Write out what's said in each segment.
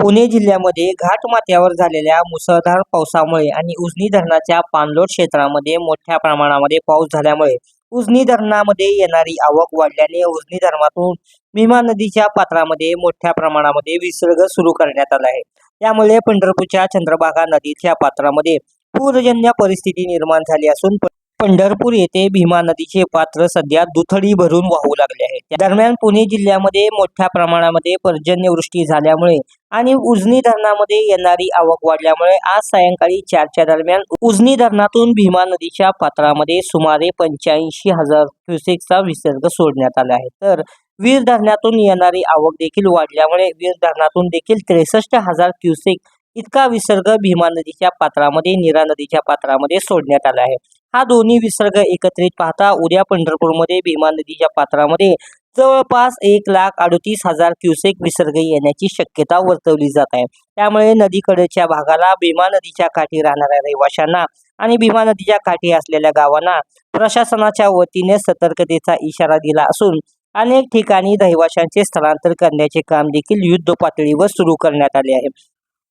पुणे जिल्ह्यामध्ये घाटमाथ्यावर झालेल्या मुसळधार पावसामुळे आणि उजनी धरणाच्या पाणलोट क्षेत्रामध्ये मोठ्या प्रमाणामध्ये पाऊस झाल्यामुळे उजनी धरणामध्ये येणारी आवक वाढल्याने उजनी धरणातून भीमा नदीच्या पात्रामध्ये मोठ्या प्रमाणामध्ये विसर्ग सुरू करण्यात आला आहे। त्यामुळे पंढरपूरच्या चंद्रभागा नदीच्या पात्रामध्ये पूरजन्य परिस्थिती निर्माण झाली असून पंढरपूर येथे भीमा नदीचे पात्र सध्या दुथडी भरून वाहू लागले आहे। दरम्यान पुणे जिल्ह्यामध्ये मोठ्या प्रमाणामध्ये पर्जन्यवृष्टी झाल्यामुळे आणि उजनी धरणामध्ये येणारी आवक वाढल्यामुळे आज सायंकाळी 4च्या दरम्यान उजनी धरणातून भीमा नदीच्या पात्रामध्ये सुमारे 85,000 क्युसेकचा विसर्ग सोडण्यात आला आहे। तर वीर धरणातून येणारी आवक देखील वाढल्यामुळे वीर धरणातून देखील 63,000 क्युसेक इतका विसर्ग भीमा नदीच्या पात्रामध्ये नीरा नदीच्या पात्रामध्ये सोडण्यात आला आहे। हा दोन्ही विसर्ग एकत्रित पाहता उद्या पंढरपूरमध्ये भीमा नदीच्या पात्रामध्ये जवळपास 1,38,000 क्युसेक विसर्ग येण्याची शक्यता वर्तवली जात आहे। त्यामुळे नदीकडेच्या भागाला भीमा नदीच्या काठी राहणाऱ्या रहिवाशांना आणि भीमा नदीच्या काठी असलेल्या गावांना प्रशासनाच्या वतीने सतर्कतेचा इशारा दिला असून अनेक ठिकाणी रहिवाशांचे स्थलांतर करण्याचे काम देखील युद्ध पातळीवर सुरू करण्यात आले आहे।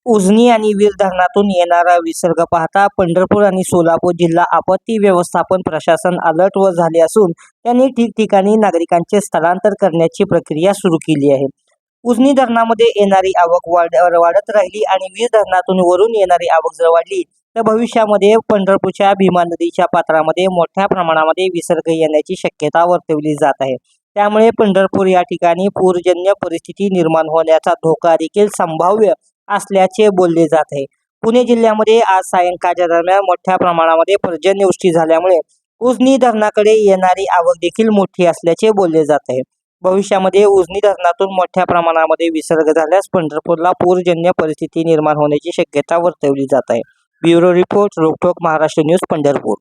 उजनी आणि वीर धरणातून येणारा विसर्ग पाहता पंढरपूर आणि सोलापूर जिल्हा आपत्ती व्यवस्थापन प्रशासन अलर्टवर झाले असून त्यांनी ठिकठिकाणी नागरिकांचे स्थलांतर करण्याची प्रक्रिया सुरू केली आहे। उजनी धरणामध्ये येणारी आवक वाढत राहिली आणि वीर धरणातून वरून येणारी आवक जर वाढली तर भविष्यामध्ये पंढरपूरच्या भीमा नदीच्या पात्रामध्ये मोठ्या प्रमाणामध्ये विसर्ग येण्याची शक्यता वर्तवली जात आहे। त्यामुळे पंढरपूर या ठिकाणी पूरजन्य परिस्थिती निर्माण होण्याचा धोका देखील संभाव्य असल्याचे बोलले जात आहे। पुणे जिल्ह्यामध्ये आज सायंकाळच्या दरम्यान मोठ्या प्रमाणामध्ये पर्जन्यवृष्टी झाल्यामुळे उजनी धरणाकडे येणारी आवक देखील मोठी असल्याचे बोलले जात आहे। भविष्यामध्ये उजनी धरणातून मोठ्या प्रमाणामध्ये विसर्ग झाल्यास पंढरपूरला पूरजन्य परिस्थिती निर्माण होण्याची शक्यता वर्तवली जात आहे। ब्युरो रिपोर्ट रोकठोक महाराष्ट्र न्यूज पंढरपूर।